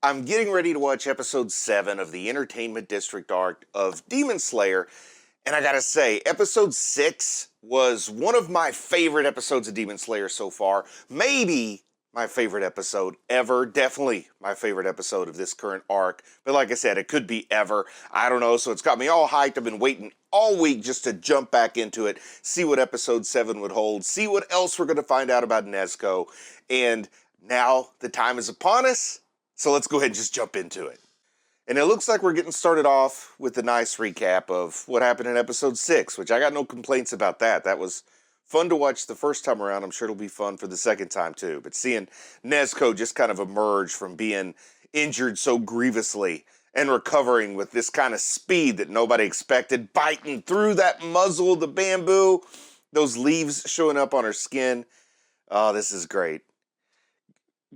I'm getting ready to watch episode 7 of the Entertainment District arc of Demon Slayer, and I gotta say, episode 6 was one of my favorite episodes of Demon Slayer so far. Maybe my favorite episode ever. Definitely my favorite episode of this current arc. But like I said, it could be ever. I don't know, so it's got me all hyped. I've been waiting all week just to jump back into it, see what episode 7 would hold, see what else we're going to find out about Nezuko. And now the time is upon us, so let's go ahead and just jump into it. And it looks like we're getting started off with a nice recap of what happened in episode 6, which I got no complaints about that. That was fun to watch the first time around. I'm sure it'll be fun for the second time too. But seeing Nezuko just kind of emerge from being injured so grievously and recovering with this kind of speed that nobody expected, biting through that muzzle of the bamboo, those leaves showing up on her skin. Oh, this is great.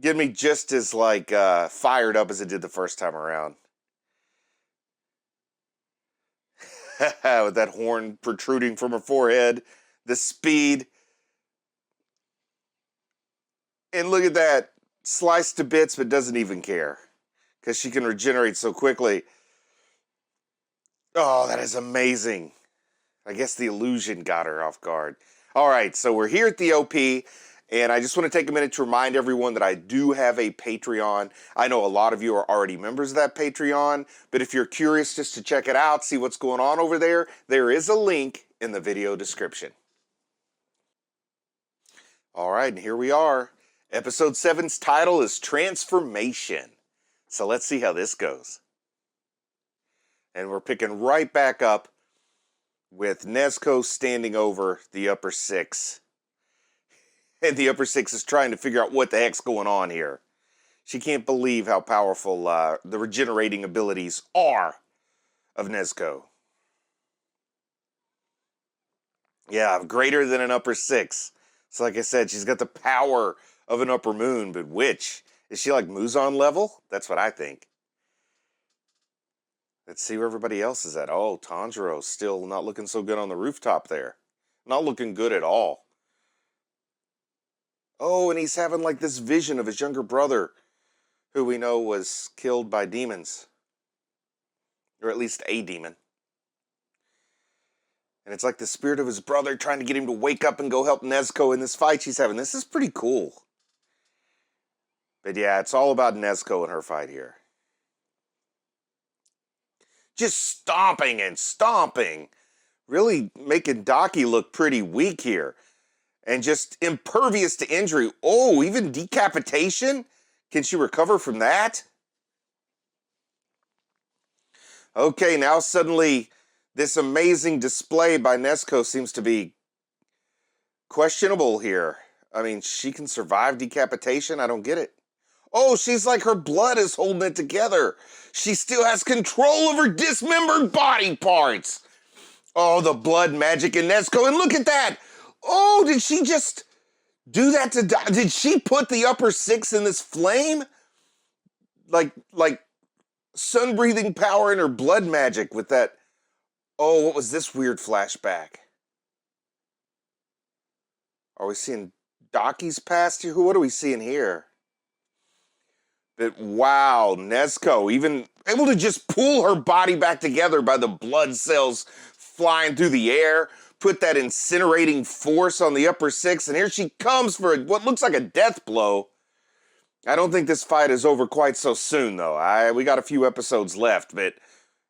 Get me just as fired up as it did the first time around. With that horn protruding from her forehead, the speed. And look at that, sliced to bits but doesn't even care because she can regenerate so quickly. Oh, that is amazing. I guess the illusion got her off guard. All right, so we're here at the OP, and I just want to take a minute to remind everyone that I do have a Patreon. I know a lot of you are already members of that Patreon, but if you're curious just to check it out, see what's going on over there, there is a link in the video description. All right, and here we are. Episode 7's title is Transformation. So let's see how this goes. And we're picking right back up with Nezuko standing over the upper six. And the upper six is trying to figure out what the heck's going on here. She can't believe how powerful the regenerating abilities are of Nezuko. Yeah, greater than an upper six. So like I said, she's got the power of an upper moon, but which? Is she like Muzan level? That's what I think. Let's see where everybody else is at. Oh, Tanjiro's still not looking so good on the rooftop there. Not looking good at all. Oh, and he's having like this vision of his younger brother, who we know was killed by demons. Or at least a demon. And it's like the spirit of his brother trying to get him to wake up and go help Nezuko in this fight she's having. This is pretty cool. But yeah, it's all about Nezuko and her fight here. Just stomping and stomping. Really making Daki look pretty weak here. And just impervious to injury. Oh, even decapitation? Can she recover from that? Okay, now suddenly this amazing display by Nezuko seems to be questionable here. I mean, she can survive decapitation? I don't get it. Oh, she's like her blood is holding it together. She still has control over dismembered body parts. Oh, the blood magic in Nezuko. And look at that. Oh, did she just do that to die? Did she put the upper six in this flame? Like sun-breathing power in her blood magic with that. Oh, what was this weird flashback? Are we seeing Daki's past here? What are we seeing here? But wow, Nezuko even able to just pull her body back together by the blood cells flying through the air. Put that incinerating force on the upper six, and here she comes for what looks like a death blow. I don't think this fight is over quite so soon, though. We got a few episodes left, but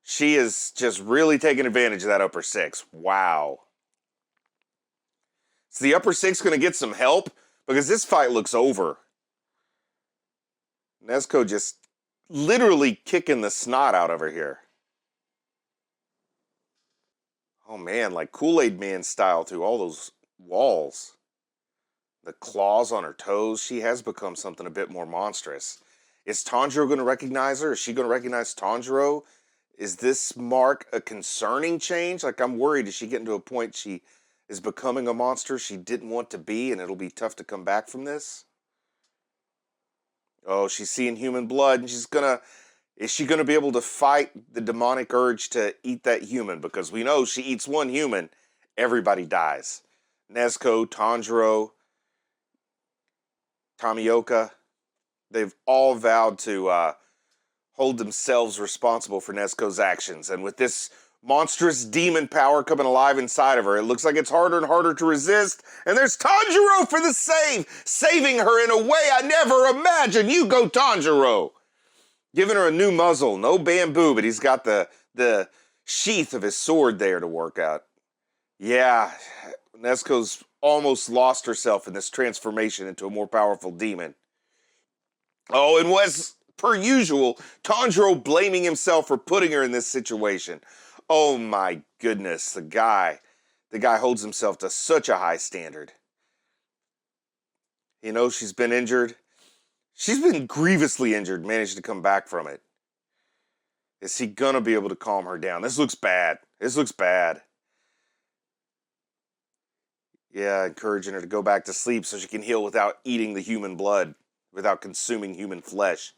she is just really taking advantage of that upper six. Wow. Is the upper six going to get some help? Because this fight looks over. Nezuko just literally kicking the snot out of her here. Oh man, like Kool-Aid Man style through all those walls. The claws on her toes. She has become something a bit more monstrous. Is Tanjiro going to recognize her? Is she going to recognize Tanjiro? Is this mark a concerning change? Like, I'm worried, is she getting to a point she is becoming a monster she didn't want to be and it'll be tough to come back from this? Oh, she's seeing human blood and is she going to be able to fight the demonic urge to eat that human? Because we know she eats one human, everybody dies. Nezuko, Tanjiro, Tomioka, they've all vowed to hold themselves responsible for Nezuko's actions. And with this monstrous demon power coming alive inside of her, it looks like it's harder and harder to resist. And there's Tanjiro for the save, saving her in a way I never imagined. You go, Tanjiro. Giving her a new muzzle. No bamboo, but he's got the sheath of his sword there to work out. Yeah, Nezuko's almost lost herself in this transformation into a more powerful demon. Oh, and was, per usual, Tanjiro blaming himself for putting her in this situation. Oh my goodness, the guy holds himself to such a high standard. He knows she's been injured. She's been grievously injured, managed to come back from it. Is he gonna be able to calm her down? This looks bad. This looks bad. Yeah, encouraging her to go back to sleep so she can heal without eating the human blood, without consuming human flesh.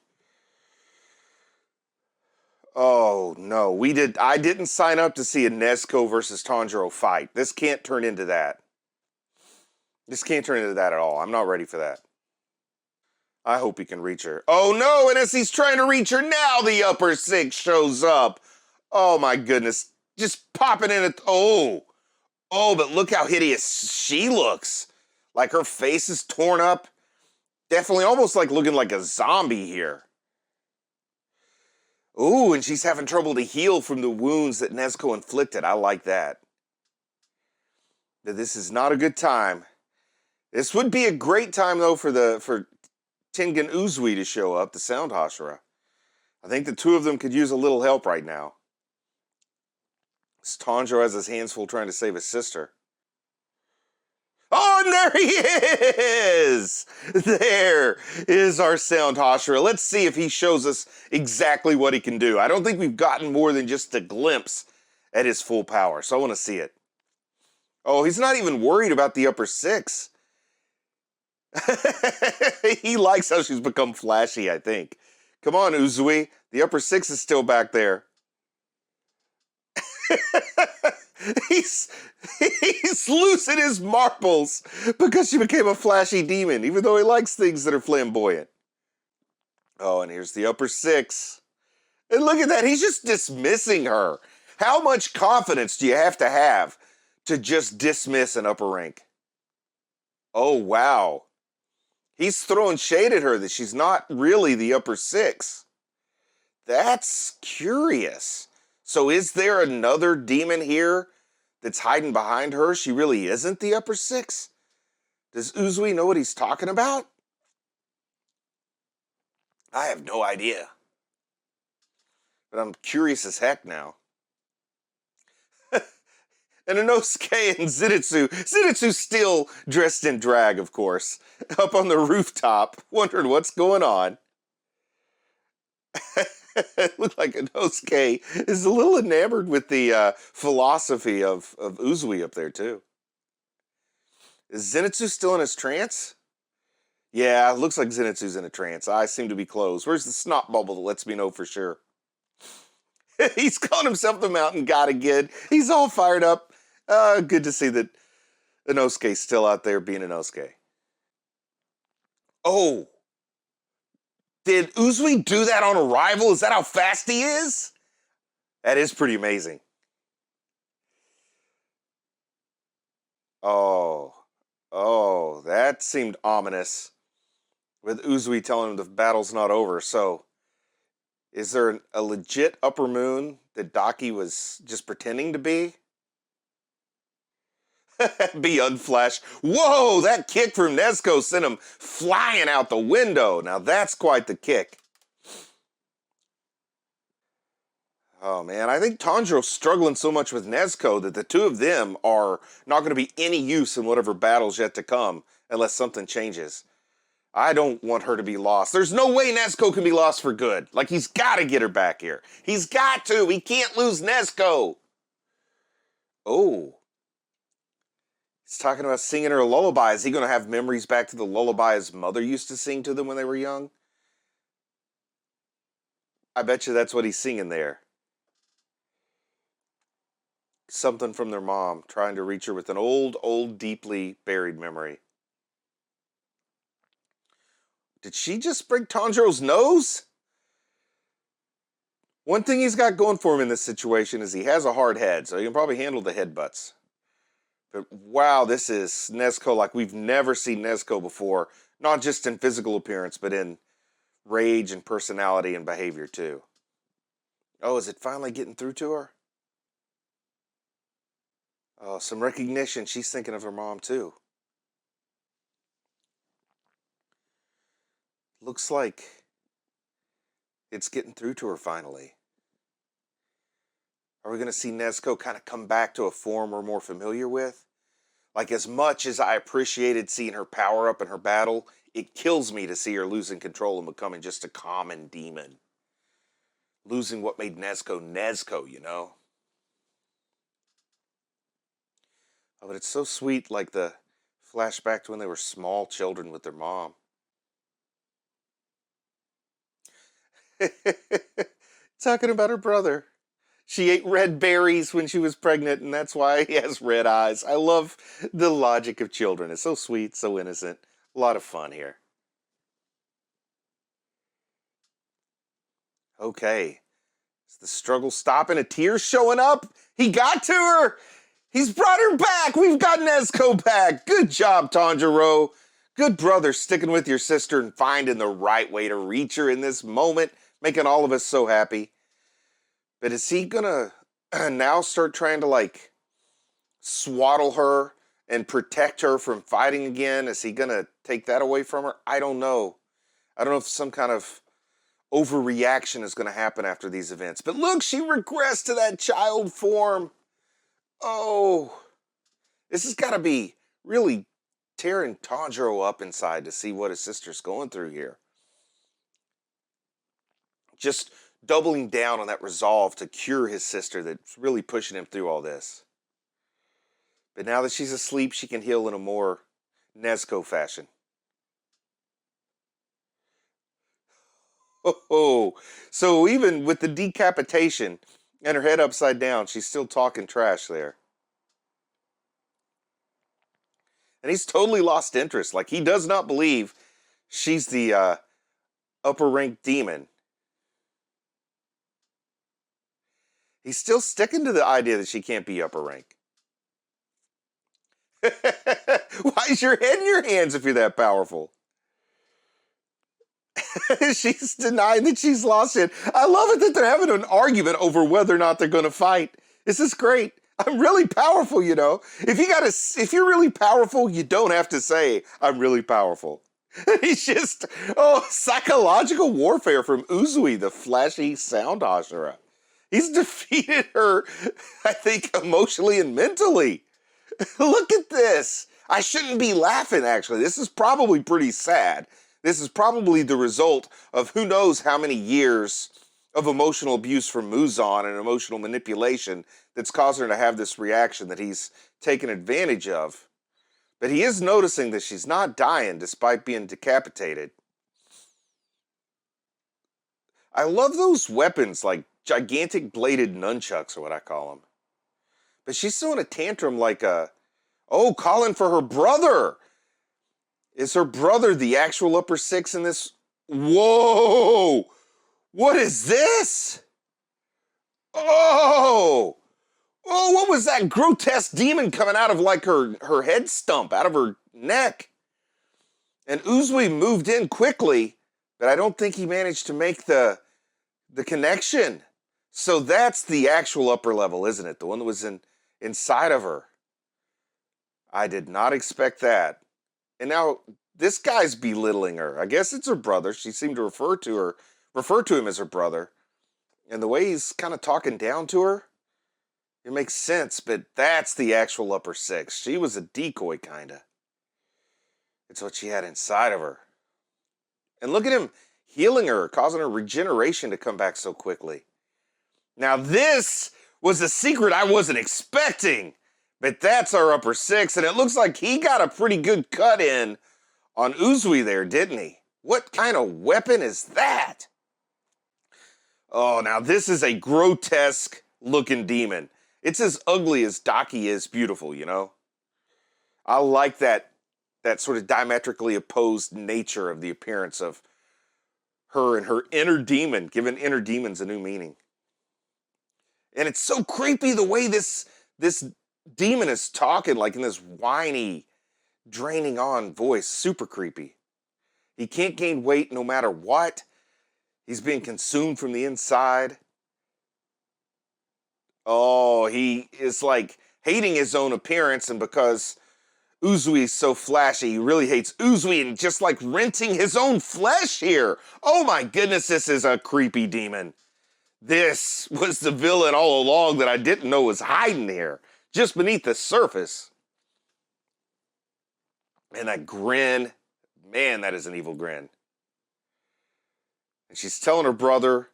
Oh no, I didn't sign up to see a Nezuko versus Tanjiro fight. This can't turn into that. This can't turn into that at all. I'm not ready for that. I hope he can reach her. Oh no, and as he's trying to reach her now, the upper six shows up. Oh my goodness. Just popping in it. Oh, but look how hideous she looks. Like her face is torn up. Definitely almost like looking like a zombie here. Ooh, and she's having trouble to heal from the wounds that Nezuko inflicted. I like that. This is not a good time. This would be a great time, though, for Tengen Uzui to show up, the Sound Hashira. I think the two of them could use a little help right now. Tanjiro has his hands full trying to save his sister. Oh, and there he is! There is our Sound Hashira. Let's see if he shows us exactly what he can do. I don't think we've gotten more than just a glimpse at his full power, so I want to see it. Oh, he's not even worried about the upper six. He likes how she's become flashy, I think. Come on, Uzui. The upper six is still back there. He's losing his marbles because she became a flashy demon, even though he likes things that are flamboyant. Oh, and here's the upper six. And look at that. He's just dismissing her. How much confidence do you have to just dismiss an upper rank? Oh, wow. He's throwing shade at her that she's not really the upper six. That's curious. So is there another demon here that's hiding behind her? She really isn't the upper six? Does Uzui know what he's talking about? I have no idea. But I'm curious as heck now. And Inosuke and Zenitsu. Zenitsu's still dressed in drag, of course. Up on the rooftop, wondering what's going on. It looked like Inosuke is a little enamored with the philosophy of Uzui up there, too. Is Zenitsu still in his trance? Yeah, looks like Zenitsu's in a trance. I seem to be closed. Where's the snot bubble that lets me know for sure? He's calling himself the Mountain God again. He's all fired up. Good to see that Inosuke's still out there being Inosuke. Oh! Did Uzui do that on arrival? Is that how fast he is? That is pretty amazing. Oh, that seemed ominous. With Uzui telling him the battle's not over. So, is there a legit upper moon that Daki was just pretending to be? Be unflash. Whoa, that kick from Nezuko sent him flying out the window. Now that's quite the kick. Oh man, I think Tanjiro's struggling so much with Nezuko that the two of them are not going to be any use in whatever battle's yet to come unless something changes. I don't want her to be lost. There's no way Nezuko can be lost for good. Like, he's got to get her back here. He's got to. He can't lose Nezuko. Oh. He's talking about singing her a lullaby. Is he going to have memories back to the lullaby his mother used to sing to them when they were young? I bet you that's what he's singing there. Something from their mom, trying to reach her with an old, deeply buried memory. Did she just break Tanjiro's nose? One thing he's got going for him in this situation is he has a hard head, so he can probably handle the headbutts. But wow, this is Nezuko like we've never seen Nezuko before. Not just in physical appearance, but in rage and personality and behavior too. Oh, is it finally getting through to her? Oh, some recognition. She's thinking of her mom too. Looks like it's getting through to her finally. Are we going to see Nezuko kind of come back to a form we're more familiar with? Like, as much as I appreciated seeing her power up in her battle, it kills me to see her losing control and becoming just a common demon. Losing what made Nezuko Nezuko, you know? Oh, but it's so sweet, like the flashback to when they were small children with their mom. Talking about her brother. She ate red berries when she was pregnant, and that's why he has red eyes. I love the logic of children. It's so sweet, so innocent. A lot of fun here. Okay. Is the struggle stopping? A tear showing up? He got to her! He's brought her back! We've got Nezuko back! Good job, Tanjiro! Good brother sticking with your sister and finding the right way to reach her in this moment, making all of us so happy. But is he gonna now start trying to, like, swaddle her and protect her from fighting again? Is he gonna take that away from her? I don't know. I don't know if some kind of overreaction is gonna happen after these events. But look, she regressed to that child form. Oh, this has gotta be really tearing Tanjiro up inside to see what his sister's going through here. Just doubling down on that resolve to cure his sister that's really pushing him through all this. But now that she's asleep, she can heal in a more Nezuko fashion. Oh, so even with the decapitation and her head upside down, she's still talking trash there. And he's totally lost interest. Like, he does not believe she's the upper ranked demon. He's still sticking to the idea that she can't be upper rank. Why is your head in your hands if you're that powerful? She's denying that she's lost it. I love it that they're having an argument over whether or not they're going to fight. This is great. I'm really powerful, you know. If you're really powerful, you don't have to say I'm really powerful. He's just psychological warfare from Uzui, the flashy sound Hashira. He's defeated her, I think, emotionally and mentally. Look at this. I shouldn't be laughing, actually. This is probably pretty sad. This is probably the result of who knows how many years of emotional abuse from Muzan and emotional manipulation that's caused her to have this reaction that he's taken advantage of. But he is noticing that she's not dying despite being decapitated. I love those weapons, like gigantic bladed nunchucks, or what I call them. But she's throwing a tantrum like calling for her brother. Is her brother the actual upper six in this? Whoa! What is this? Oh! Oh, what was that grotesque demon coming out of like her head stump, out of her neck? And Uzui moved in quickly, but I don't think he managed to make the connection. So that's the actual upper level, isn't it? The one that was inside of her. I did not expect that. And now this guy's belittling her. I guess it's her brother. She seemed to refer to him as her brother. And the way he's kind of talking down to her, it makes sense, but that's the actual upper six. She was a decoy, kind of. It's what she had inside of her. And look at him healing her, causing her regeneration to come back so quickly. Now this was a secret I wasn't expecting. But that's our upper six, and it looks like he got a pretty good cut in on Uzui there, didn't he? What kind of weapon is that? Oh, now this is a grotesque-looking demon. It's as ugly as Daki is beautiful, you know? I like that sort of diametrically opposed nature of the appearance of her and her inner demon, giving inner demons a new meaning. And it's so creepy the way this demon is talking, like in this whiny, draining on voice. Super creepy. He can't gain weight no matter what. He's being consumed from the inside. Oh, he is like hating his own appearance, and because Uzui's so flashy, he really hates Uzui and just like renting his own flesh here. Oh my goodness, this is a creepy demon. This was the villain all along that I didn't know was hiding here, just beneath the surface. And that grin, man, that is an evil grin. And she's telling her brother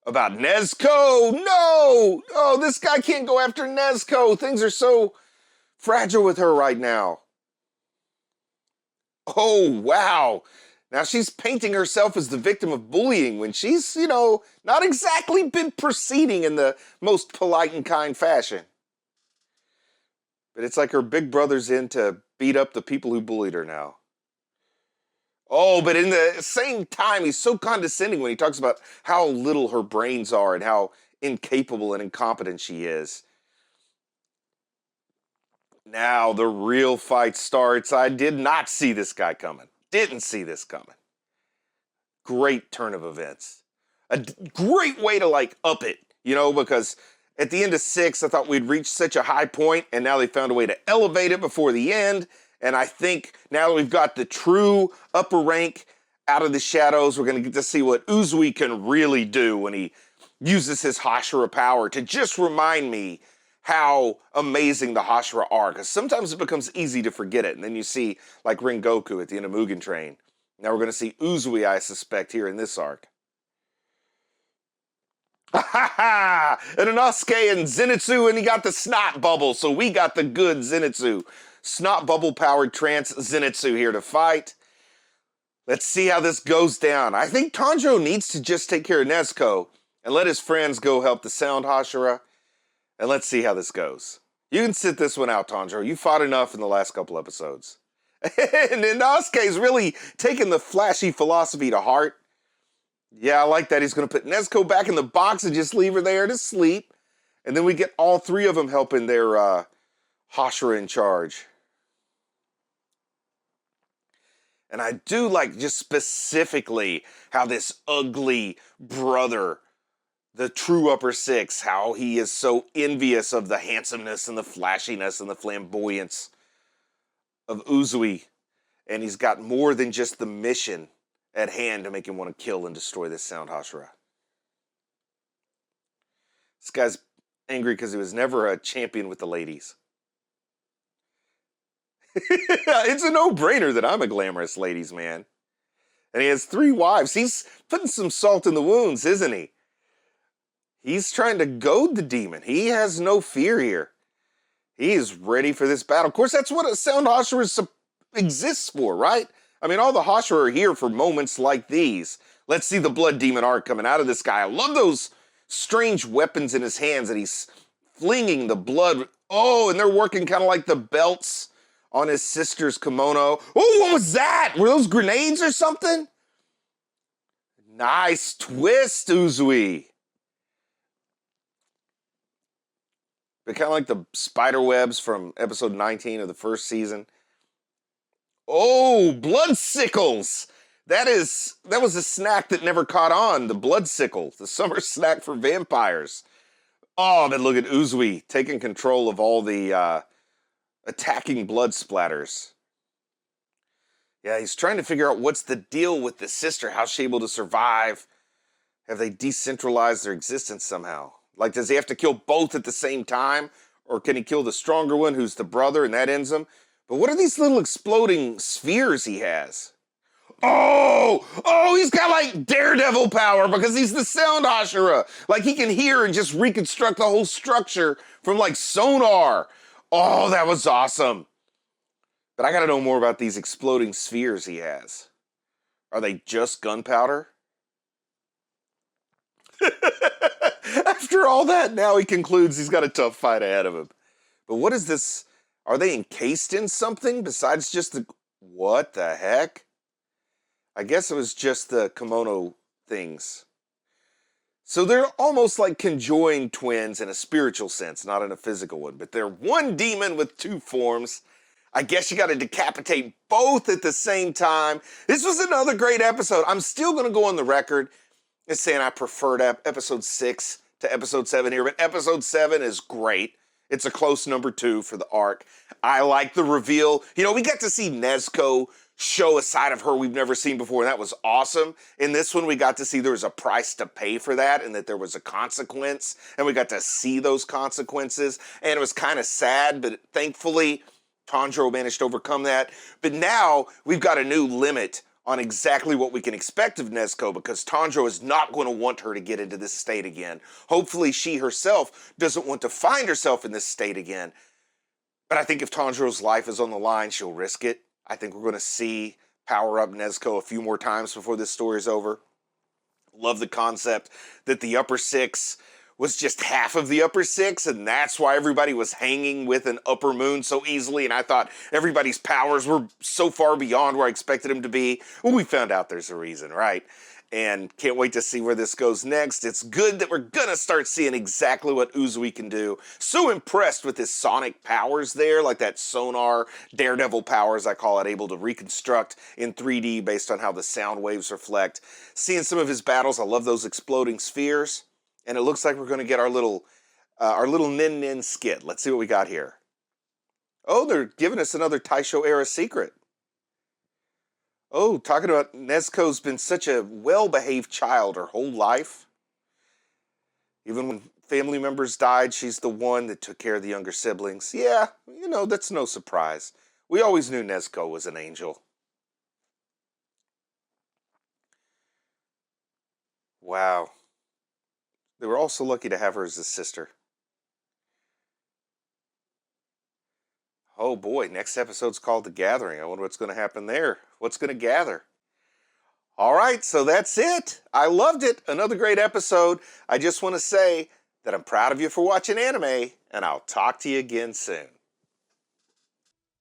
about Nezuko. No! Oh, this guy can't go after Nezuko. Things are so fragile with her right now. Oh, wow. Now she's painting herself as the victim of bullying when she's, not exactly been proceeding in the most polite and kind fashion. But it's like her big brother's in to beat up the people who bullied her now. Oh, but in the same time, he's so condescending when he talks about how little her brains are and how incapable and incompetent she is. Now the real fight starts. I did not see this guy coming. Didn't see this coming. Great turn of events. A great way to up it, because at the end of 6, I thought we'd reached such a high point, and now they found a way to elevate it before the end. And I think now that we've got the true upper rank out of the shadows, we're going to get to see what Uzui can really do when he uses his Hashira power to just remind me how amazing the Hashira are. Because sometimes it becomes easy to forget it. And then you see, like Rengoku at the end of Mugen Train. Now we're going to see Uzui, I suspect, here in this arc. Ha ha! And Inosuke and Zenitsu, and he got the snot bubble, so we got the good Zenitsu. Snot bubble powered trance Zenitsu here to fight. Let's see how this goes down. I think Tanjiro needs to just take care of Nezuko and let his friends go help the Sound Hashira. And let's see how this goes. You can sit this one out, Tanjiro. You fought enough in the last couple episodes. And Inosuke's really taking the flashy philosophy to heart. Yeah, I like that. He's going to put Nezuko back in the box and just leave her there to sleep. And then we get all 3 of them helping their Hashira in charge. And I do like just specifically how this ugly brother, the true upper 6, how he is so envious of the handsomeness and the flashiness and the flamboyance of Uzui. And he's got more than just the mission at hand to make him want to kill and destroy this Sound Hashira. This guy's angry because he was never a champion with the ladies. It's a no-brainer that I'm a glamorous ladies man. And he has 3 wives. He's putting some salt in the wounds, isn't he? He's trying to goad the demon. He has no fear here. He is ready for this battle. Of course, that's what a Sound Hashira exists for, right? I mean, all the Hashira are here for moments like these. Let's see the blood demon arc coming out of this guy. I love those strange weapons in his hands that he's flinging the blood. Oh, and they're working kind of like the belts on his sister's kimono. Oh, what was that? Were those grenades or something? Nice twist, Uzui. But kind of like the spider webs from episode 19 of the first season. Oh, blood sickles. That was a snack that never caught on. The blood sickle, the summer snack for vampires. Oh, but look at Uzui taking control of all the attacking blood splatters. Yeah, he's trying to figure out what's the deal with the sister. How's she able to survive? Have they decentralized their existence somehow? Like, does he have to kill both at the same time? Or can he kill the stronger one, who's the brother, and that ends him? But what are these little exploding spheres he has? Oh, he's got like Daredevil power because he's the Sound Hashira. Like he can hear and just reconstruct the whole structure from like sonar. Oh, that was awesome. But I gotta know more about these exploding spheres he has. Are they just gunpowder? After all that, now he concludes he's got a tough fight ahead of him. But what is this? Are they encased in something besides just the... What the heck? I guess it was just the kimono things. So they're almost like conjoined twins in a spiritual sense, not in a physical one. But they're one demon with two forms. I guess you got to decapitate both at the same time. This was another great episode. I'm still going to go on the record as saying I preferred episode 6 to episode 7 here, but episode 7 is great. It's a close number 2 for the arc. I like the reveal. You know, we got to see Nezuko show a side of her we've never seen before, and that was awesome. In this one, we got to see there was a price to pay for that and that there was a consequence, and we got to see those consequences, and it was kind of sad, but thankfully, Tanjiro managed to overcome that. But now, we've got a new limit on exactly what we can expect of Nezuko, because Tanjiro is not going to want her to get into this state again. Hopefully she herself doesn't want to find herself in this state again. But I think if Tanjiro's life is on the line, she'll risk it. I think we're going to see power up Nezuko a few more times before this story is over. Love the concept that the upper 6 was just half of the upper 6, and that's why everybody was hanging with an upper moon so easily, and I thought everybody's powers were so far beyond where I expected them to be. Well, we found out there's a reason, right? And can't wait to see where this goes next. It's good that we're gonna start seeing exactly what Uzui can do. So impressed with his sonic powers there, like that sonar daredevil powers, I call it, able to reconstruct in 3D based on how the sound waves reflect. Seeing some of his battles, I love those exploding spheres. And it looks like we're gonna get our little Nin Nin skit. Let's see what we got here. Oh, they're giving us another Taisho era secret. Oh, talking about Nezuko's been such a well-behaved child her whole life. Even when family members died, she's the one that took care of the younger siblings. Yeah, you know, that's no surprise. We always knew Nezuko was an angel. Wow. They were also lucky to have her as a sister. Oh boy, next episode's called The Gathering. I wonder what's going to happen there. What's going to gather? All right, so that's it. I loved it. Another great episode. I just want to say that I'm proud of you for watching anime, and I'll talk to you again soon.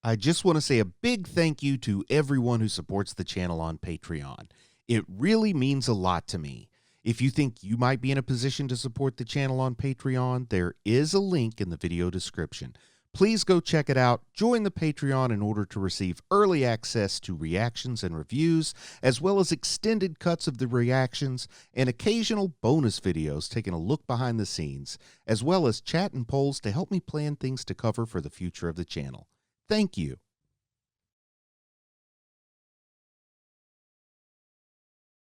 I just want to say a big thank you to everyone who supports the channel on Patreon. It really means a lot to me. If you think you might be in a position to support the channel on Patreon, there is a link in the video description. Please go check it out. Join the Patreon in order to receive early access to reactions and reviews, as well as extended cuts of the reactions and occasional bonus videos taking a look behind the scenes, as well as chat and polls to help me plan things to cover for the future of the channel. Thank you.